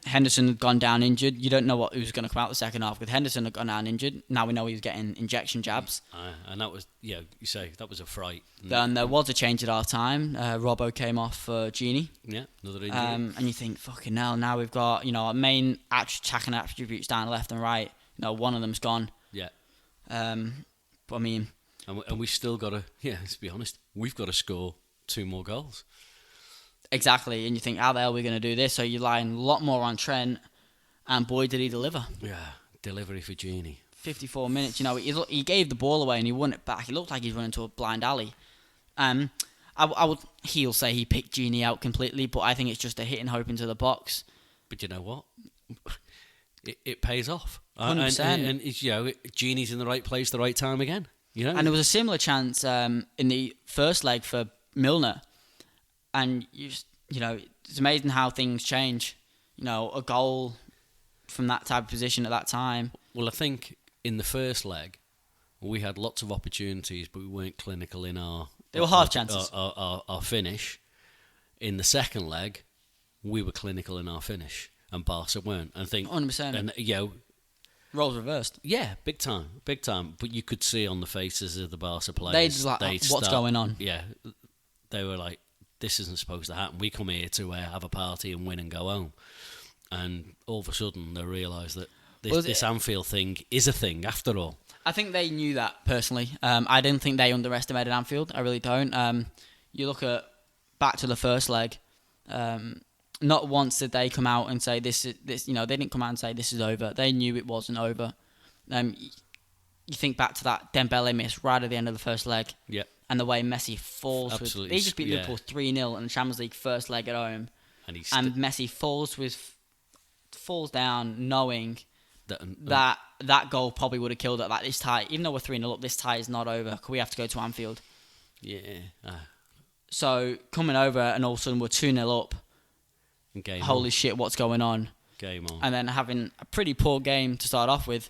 Henderson had gone down injured. You don't know who's going to come out the second half, because Henderson had gone down injured. Now we know he was getting injection jabs. And that was, you say, that was a fright. Then there was a change at half time. Robbo came off for Genie. Yeah, another injury. And you think, fucking hell, now we've got, our main attacking attributes down left and right. One of them's gone. Yeah. But I mean... And we've still got to, let's be honest, we've got to score 2 more goals. Exactly, and you think, how the hell are we going to do this? So you're relying a lot more on Trent, and boy, did he deliver. Yeah, delivery for Genie. 54 minutes. You know, he gave the ball away and he won it back. He looked like he's running into a blind alley. He'll say he picked Genie out completely, but I think it's just a hit and hope into the box. But you know what? It pays off. 100%. And it's, Genie's in the right place, the right time again. You know? And there was a similar chance in the first leg for Milner. And, it's amazing how things change. You know, a goal from that type of position at that time. Well, I think in the first leg, we had lots of opportunities, but we weren't clinical in our... They were half chances. Our finish. In the second leg, we were clinical in our finish, and Barca weren't. I think 100%. And roles reversed. Yeah, big time. But you could see on the faces of the Barca players, what's going on? Yeah, they were like, this isn't supposed to happen. We come here to have a party and win and go home, and all of a sudden they realise that this Anfield thing is a thing after all. I think they knew that personally. I didn't think they underestimated Anfield. I really don't. You look back to the first leg. Not once did they come out and say this. They didn't come out and say this is over. They knew it wasn't over. You think back to that Dembele miss right at the end of the first leg. Yeah. And the way Messi falls. They just beat Liverpool 3-0 in the Champions League first leg at home. And Messi falls down knowing that goal probably would have killed it. Like this tie, even though we're 3-0 up, this tie is not over. We have to go to Anfield. Yeah. So coming over and all of a sudden we're 2-0 up. Holy shit, what's going on? Game on. And then having a pretty poor game to start off with.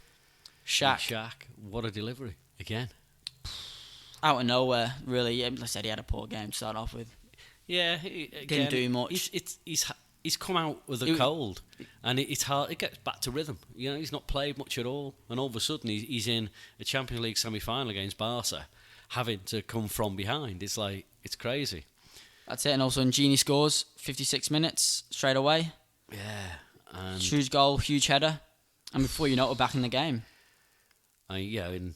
Shaq, what a delivery again. Out of nowhere, really. Like I said, he had a poor game to start off with. Yeah, didn't do much. He's come out with a cold, and it's hard. It gets back to rhythm. He's not played much at all, and all of a sudden he's in a Champions League semi-final against Barca, having to come from behind. It's like it's crazy. That's it, and also Genie scores 56 minutes straight away. Yeah, and huge goal, huge header, and before you know it, we're back in the game. And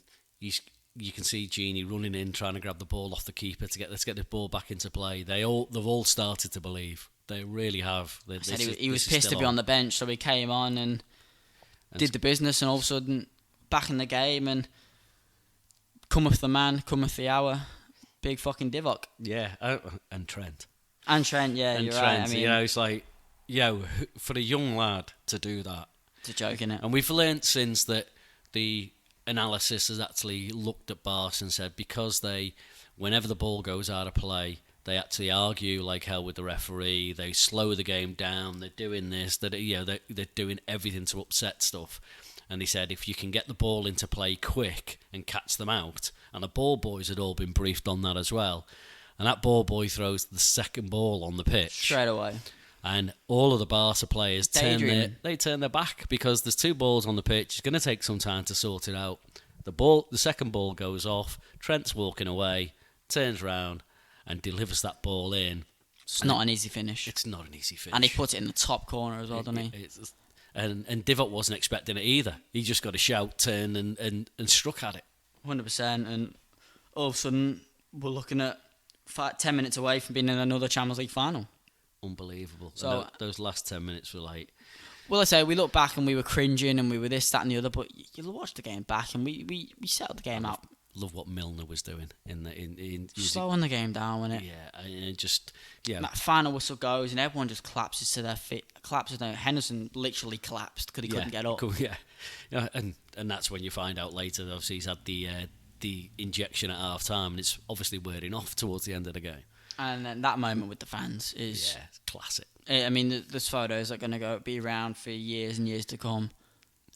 you can see Genie running in, trying to grab the ball off the keeper let's get the ball back into play. They've all started to believe. They really have. He was pissed to be on the bench, so he came on and did the business, and all of a sudden back in the game, and cometh the man, cometh the hour. Big fucking Divock. Yeah, and Trent. And Trent, yeah, and you're Trent, right. I mean, it's like, for a young lad to do that. It's a joke, innit? And we've learnt since that the analysis has actually looked at Barca and said because whenever the ball goes out of play, they actually argue like hell with the referee. They slow the game down. They're doing this. They're doing everything to upset stuff. And he said if you can get the ball into play quick and catch them out, and the ball boys had all been briefed on that as well, and that ball boy throws the second ball on the pitch straight away, and all of the Barca players turn their back because there's two balls on the pitch. It's going to take some time to sort it out. The second ball goes off. Trent's walking away, turns round and delivers that ball in. It's not an easy finish. It's not an easy finish. And he puts it in the top corner as well, doesn't he? And Divock wasn't expecting it either. He just got a shout, turned and struck at it. 100%. And all of a sudden, we're looking at 10 minutes away from being in another Champions League final. Unbelievable. So those last 10 minutes were like... Well, I say we look back and we were cringing and we were this, that and the other, but you watch the game back and we settled the game out. Love what Milner was doing slowing the game down, wasn't it? Yeah, and just that final whistle goes and everyone just collapses to their feet. Henderson literally collapsed because he couldn't get up. Yeah, and that's when you find out later. Obviously, he's had the injection at half time, and it's obviously wearing off towards the end of the game. And then that moment with the fans is classic. I mean, there's photos that are going to be around for years and years to come.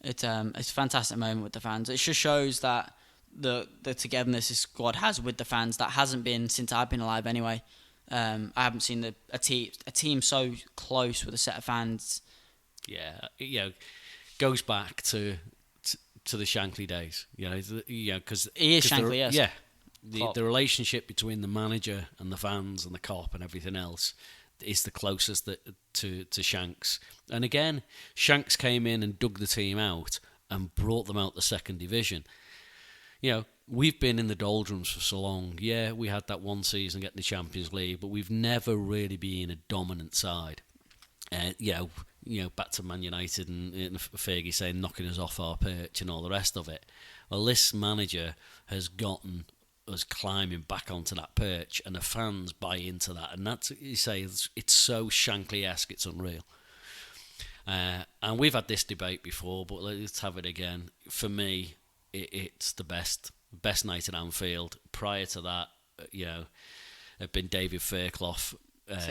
It's a fantastic moment with the fans. It just shows that the togetherness this squad has with the fans that hasn't been since I've been alive anyway. I haven't seen a team so close with a set of fans. Yeah, goes back to the Shankly days. Because he is Shankly, yes. Yeah, the relationship between the manager and the fans and the cop and everything else is the closest to Shanks. And again, Shanks came in and dug the team out and brought them out the second division. We've been in the doldrums for so long. Yeah, we had that one season getting the Champions League, but we've never really been a dominant side. back to Man United and Fergie saying knocking us off our perch and all the rest of it. Well, this manager has gotten us climbing back onto that perch, and the fans buy into that, and that's, you say, it's so Shankly-esque, it's unreal. And we've had this debate before, but let's have it again. For me, it's the best night at Anfield. Prior to that, had been David Fairclough at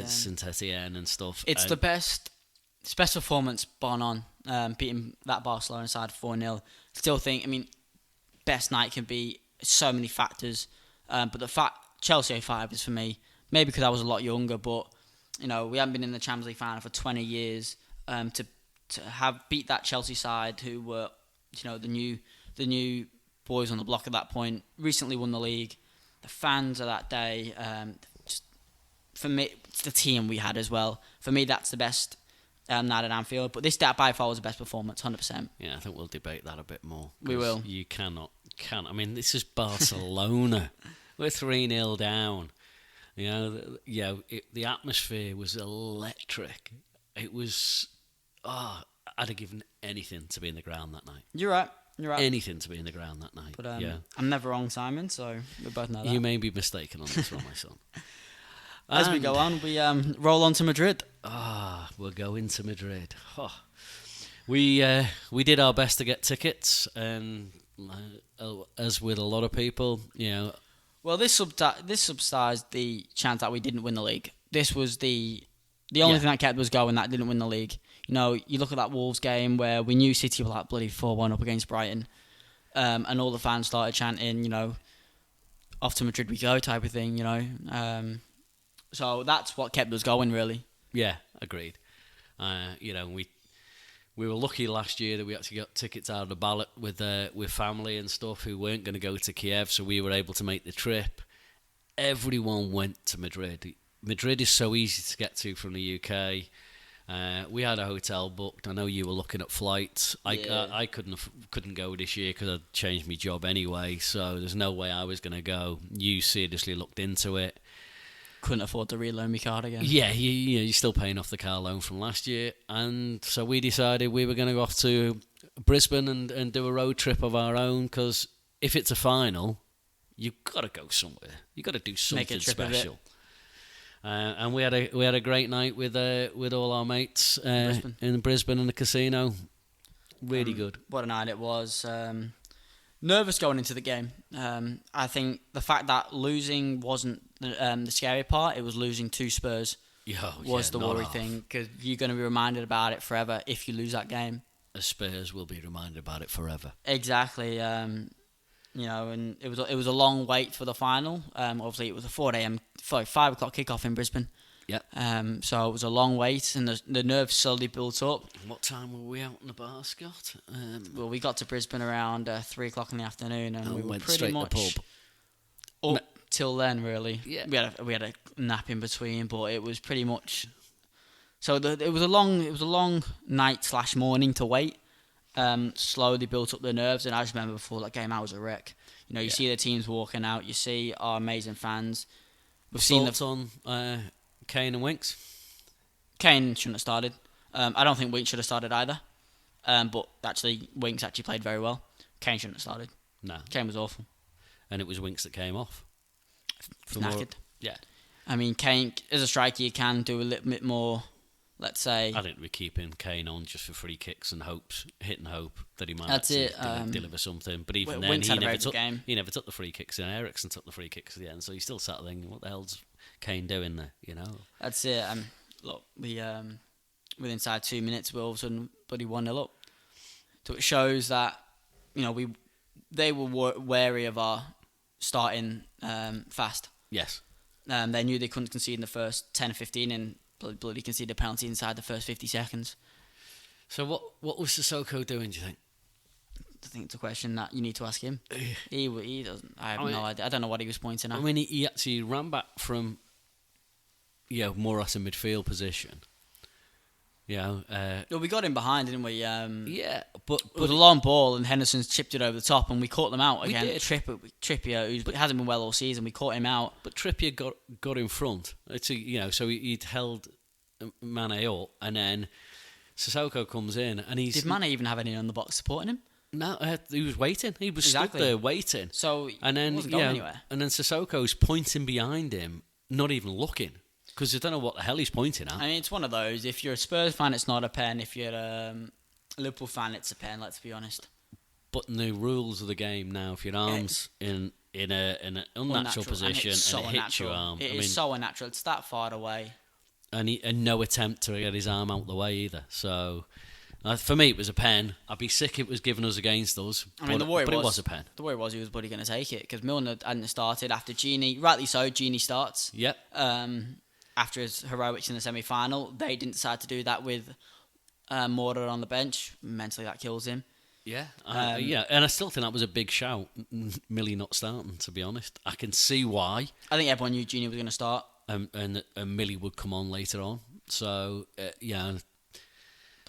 Saint-Etienne and stuff. It's the best performance, bar none, beating that Barcelona side 4-0. Still think, best night can be so many factors, but the fact Chelsea 05 is for me, maybe because I was a lot younger, but we haven't been in the Champions League final for 20 years. To have beat that Chelsea side, who were the new boys on the block at that point, recently won the league. The fans of that day, just for me, it's the team we had as well. For me, that's the best night at Anfield. But this by far was the best performance, 100%. Yeah, I think we'll debate that a bit more. We will. You can't. This is Barcelona. We're 3-0 down. The atmosphere was electric. It was. I'd have given anything to be in the ground that night. You're right. Anything to be in the ground that night. But I'm never wrong, Simon, so we both know that. You may be mistaken on this one, my son. As we go on, we roll on to Madrid. We'll go into Madrid. We did our best to get tickets, and as with a lot of people, Well, this subsidised the chance that we didn't win the league. This was the only thing that kept us going, that didn't win the league. You look at that Wolves game where we knew City were like bloody 4-1 up against Brighton, and all the fans started chanting, off to Madrid we go type of thing, So that's what kept us going, really. Yeah, agreed. We were lucky last year that we actually got tickets out of the ballot with family and stuff who weren't going to go to Kiev, so we were able to make the trip. Everyone went to Madrid. Madrid is so easy to get to from the UK. We had a hotel booked. I know you were looking at flights. I couldn't go this year because I'd changed my job anyway, so there's no way I was going to go. You seriously looked into it. Couldn't afford to reloan my card again. Yeah, you're still paying off the car loan from last year, and so we decided we were going to go off to Brisbane and do a road trip of our own, because if it's a final, you've got to go somewhere. You've got to do something special. And we had a great night with all our mates in Brisbane in the casino. Really good. What a night it was. Nervous going into the game. I think the fact that losing wasn't the scary part. It was losing to Spurs was the worry thing, because you're going to be reminded about it forever if you lose that game. The Spurs will be reminded about it forever. Exactly. And it was a long wait for the final. Obviously, it was a 5 o'clock kickoff in Brisbane. Yep. So it was a long wait, and the nerves slowly built up. What time were we out in the bar, Scott? Well, we got to Brisbane around 3 o'clock in the afternoon, and we were went pretty straight much to the pub. up till then. Really, yeah. We had a nap in between, but it was pretty much. So it was a long night / morning to wait. Slowly built up the nerves, and I just remember before that game I was a wreck. You see the teams walking out, you see our amazing fans. We've seen thoughts on Kane and Winks? Kane shouldn't have started. I don't think Winks should have started either. But actually, Winks actually played very well. Kane shouldn't have started. No. Kane was awful. And it was Winks that came off. Knackered. Yeah. Kane, as a striker, you can do a little bit more, let's say. I think we're keeping Kane on just for free kicks and hit and hope that he might deliver something. But even then, he never took the free kicks, and Eriksen took the free kicks at the end. So he still sat there thinking, what the hell's Kane doing there? That's it. Look, we within inside 2 minutes, we're all of a sudden bloody 1-0 up. So it shows that they were wary of our starting fast. Yes. They knew they couldn't concede in the first 10 or 15 and bloody conceded a penalty inside the first 50 seconds. So what was Sissoko doing, do you think? I think it's a question that you need to ask him. He doesn't. I have no idea. I don't know what he was pointing at. He actually ran back from more or less a midfield position. Well, we got him behind, didn't we? But it was a long ball, and Henderson's chipped it over the top, and we caught them out again. Trippier, who hasn't been well all season, we caught him out. But Trippier got in front. So he'd held Mane up, and then Sissoko comes in and he's... Did Mane even have anyone on the box supporting him? No, he was waiting. He was Exactly. stood there waiting. So and then, he wasn't going anywhere. And then Sissoko's pointing behind him, not even looking. Because I don't know what the hell he's pointing at. I mean, it's one of those. If you're a Spurs fan, it's not a pen. If you're a Liverpool fan, it's a pen, let's be honest. But in the rules of the game now, if your arm's in an unnatural position and it hits your arm... It is so unnatural. It's that far away. And no attempt to get his arm out the way either. So... for me, it was a pen. I'd be sick if it was given us against us. I mean, but it was a pen. The worry was he was bloody going to take it because Milner hadn't started after Gini. Rightly so, Gini starts. Yep. After his heroics in the semi-final, they didn't decide to do that with Mortar on the bench. Mentally, that kills him. Yeah, and I still think that was a big shout. Millie not starting, to be honest. I can see why. I think everyone knew Gini was going to start. And Millie would come on later on. So, yeah...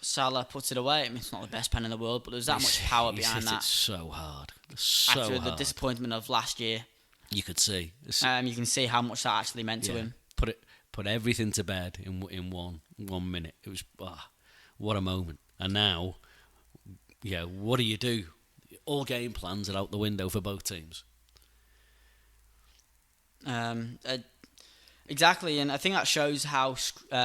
Salah puts it away. I mean, it's not the best pen in the world, but there's that much power behind that. It's so hard. After the disappointment of last year, you could see. You can see how much that actually meant to him. Put everything to bed in 1 minute. It was what a moment. And now, what do you do? All game plans are out the window for both teams. Exactly, and I think that shows how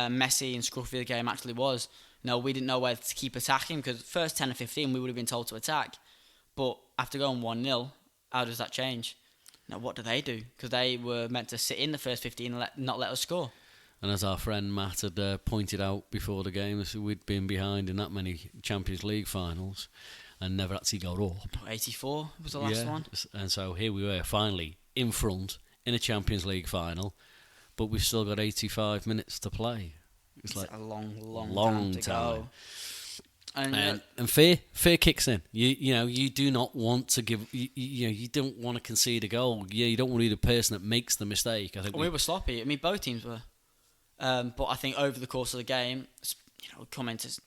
messy and scruffy the game actually was. No, we didn't know where to keep attacking because first 10 or 15 we would have been told to attack. But after going 1-0, how does that change? Now, what do? Because they were meant to sit in the first 15 and not let us score. And as our friend Matt had pointed out before the game, we'd been behind in that many Champions League finals and never actually got up. 84 was the last one. And so here we were, finally in front in a Champions League final, but we've still got 85 minutes to play. It's like a long time to go. And fear kicks in. You do not want to give. You don't want to concede a goal. You don't want to be the person that makes the mistake. I think we were sloppy. I mean, both teams were. But I think over the course of the game, we'll come into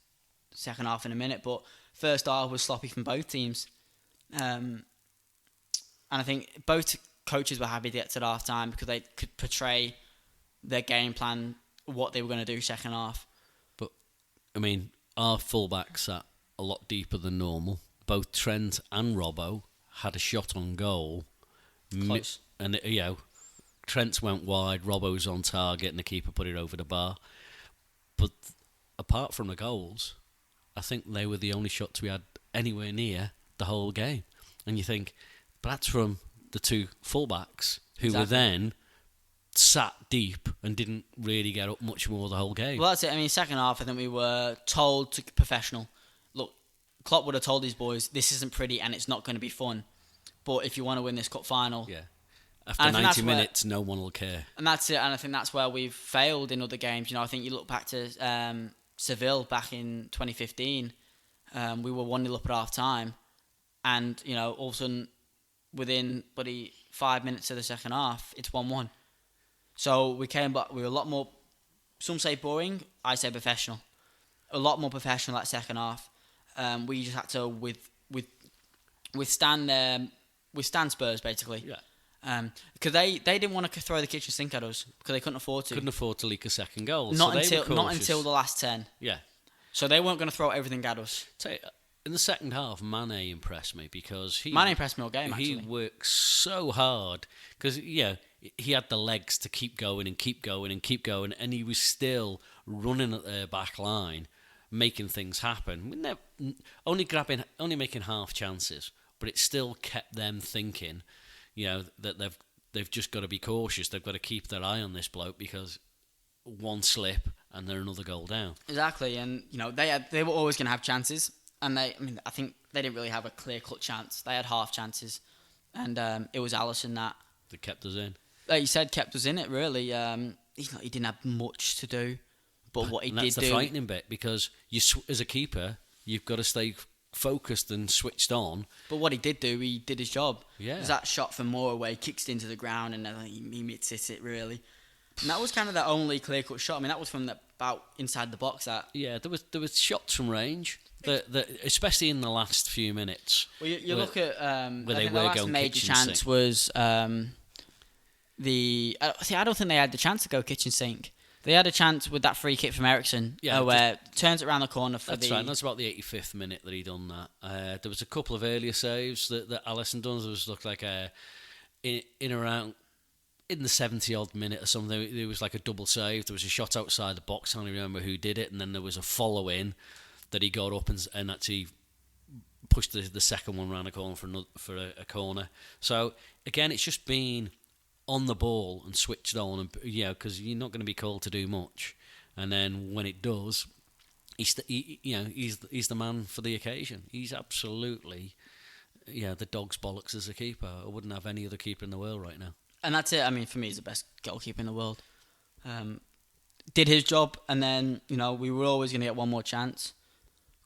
second half in a minute. But first half was sloppy from both teams, and I think both coaches were happy to get to the half time because they could portray their game plan, what they were going to do second half. But I mean, our fullbacks sat a lot deeper than normal. Both Trent and Robbo had a shot on goal. Close. And Trent's went wide, Robbo's on target, and the keeper put it over the bar. But apart from the goals, I think they were the only shots we had anywhere near the whole game. And you think, but that's from the two fullbacks who were then sat deep and didn't really get up much more the whole game. Well, that's it. I mean, second half, I think we were told to professional. Look, Klopp would have told these boys, this isn't pretty and it's not going to be fun. But if you want to win this cup final... Yeah. After 90 minutes, no one will care. And that's it. And I think that's where we've failed in other games. I think you look back to Seville back in 2015. We were 1-0 up at half-time. And, all of a sudden, within 5 minutes of the second half, it's 1-1. So we came back. We were a lot more. Some say boring. I say professional. A lot more professional that second half. We just had to withstand Spurs basically. Yeah. Because they didn't want to throw the kitchen sink at us because they couldn't afford to. Couldn't afford to leak a second goal. Not until the last 10. Yeah. So they weren't going to throw everything at us. In the second half, Mane impressed me because Mane impressed me all game. Actually, he worked so hard because he had the legs to keep going and keep going and keep going, and he was still running at their back line, making things happen. Only making half chances, but it still kept them thinking, that they've just got to be cautious. They've got to keep their eye on this bloke because one slip and they're another goal down. Exactly, and they were always going to have chances, and I think they didn't really have a clear-cut chance. They had half chances, and it was Alisson that kept us in. Like you said, kept us in it, really. He didn't have much to do, but what he did do... That's the frightening bit, because as a keeper, you've got to stay focused and switched on. But what he did do, he did his job. Yeah. There's that shot from Moore where he kicks it into the ground and he mits it, really. And that was kind of the only clear-cut shot. I mean, that was from about inside the box. Yeah, there was shots from range, especially in the last few minutes. Well, you look at... where they the were last going major kitchen chance sink. was... I don't think they had the chance to go kitchen sink. They had a chance with that free kick from Ericsson, where turns it around the corner for That's right. That's about the 85th minute that he done that. There was a couple of earlier saves that Alisson done. It was looked like in around in the 70-odd minute or something. There was like a double save. There was a shot outside the box. I don't remember who did it, and then there was a follow in that he got up and actually pushed the second one round the corner for a corner. So again, it's just been on the ball and switched on, and because you're not going to be called to do much, and then when it does, he's the man for the occasion. He's absolutely the dog's bollocks as a keeper. I wouldn't have any other keeper in the world right now. And that's it. I mean, for me, he's the best goalkeeper in the world. Did his job, and then we were always going to get one more chance.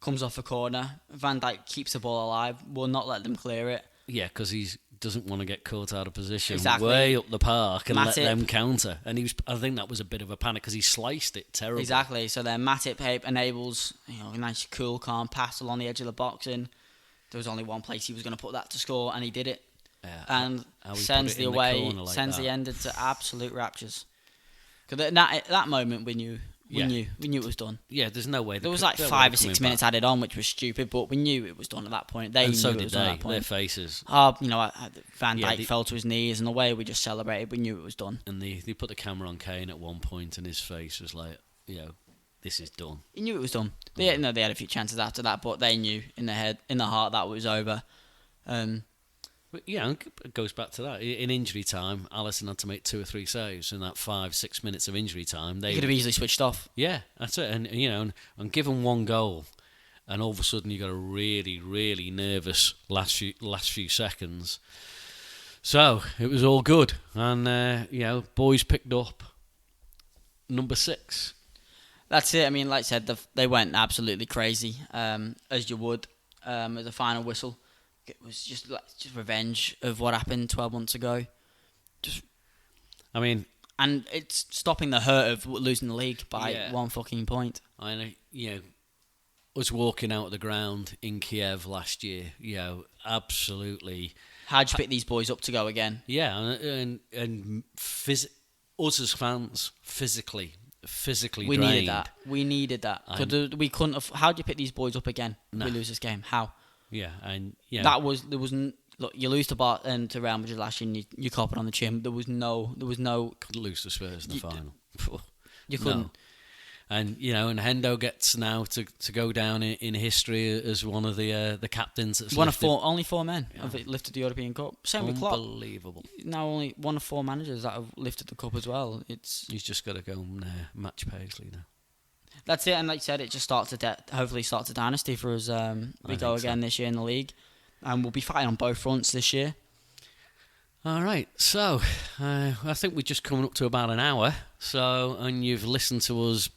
Comes off a corner. Van Dijk keeps the ball alive. Will not let them clear it. Yeah, because he doesn't want to get caught out of position way up the park and Matip, let them counter. And I think that was a bit of a panic because he sliced it terribly. Exactly. So then Matip enables a nice, cool, calm pass along the edge of the box, and there was only one place he was going to put that to score, and he did it. Yeah, and sends the away, sends the end into absolute raptures. Because at that moment we knew it was done. Yeah, there's no way. There was like 5 or 6 minutes added on, which was stupid, but we knew it was done at that point. They knew it was done at that point. Their faces. Van Dijk fell to his knees, and the way we just celebrated, we knew it was done. And they put the camera on Kane at one point, and his face was like, this is done. He knew it was done. They had a few chances after that, but they knew in their heart that was over. But, it goes back to that. In injury time, Alisson had to make 2 or 3 saves in that 5-6 minutes of injury time. They could have easily switched off. Yeah, that's it. And and given one goal, and all of a sudden you got a really, really nervous last few seconds. So it was all good, and boys picked up number 6. That's it. I mean, like I said, they went absolutely crazy, as you would, as a final whistle. It was just revenge of what happened 12 months ago. And it's stopping the hurt of losing the league by one fucking point. I know, us walking out of the ground in Kiev last year, absolutely. How'd you pick these boys up to go again? Yeah, and us as fans, physically we drained. needed that. We couldn't have. How'd you pick these boys up again? No. We lose this game. How? Yeah, and look, you lose to Real Madrid last year, and you cop it on the chin. There was no. Couldn't lose to Spurs in the final. You couldn't. No. And and Hendo gets now to go down in history as one of the captains. That's only 4 men have lifted the European Cup. Same with Klopp. Unbelievable. Now only one of 4 managers that have lifted the cup as well. He's just got to go and match Paisley now. That's it, and like you said, it just hopefully starts a dynasty for us. We go again this year in the league, and we'll be fighting on both fronts this year. All right, so I think we're just coming up to about an hour. So, and you've listened to us,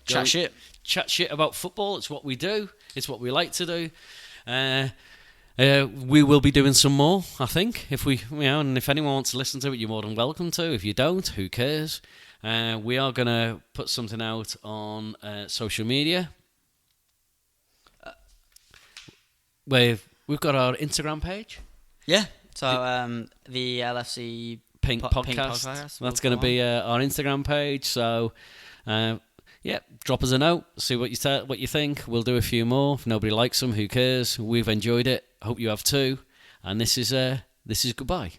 chat shit about football. It's what we do. It's what we like to do. We will be doing some more, I think. If and if anyone wants to listen to it, you're more than welcome to. If you don't, who cares? We are going to put something out on social media. We've got our Instagram page. Yeah. So the LFC Pink Podcast. That's going to be our Instagram page. So drop us a note. See what you think. We'll do a few more. If nobody likes them, who cares? We've enjoyed it. Hope you have too. And this is goodbye.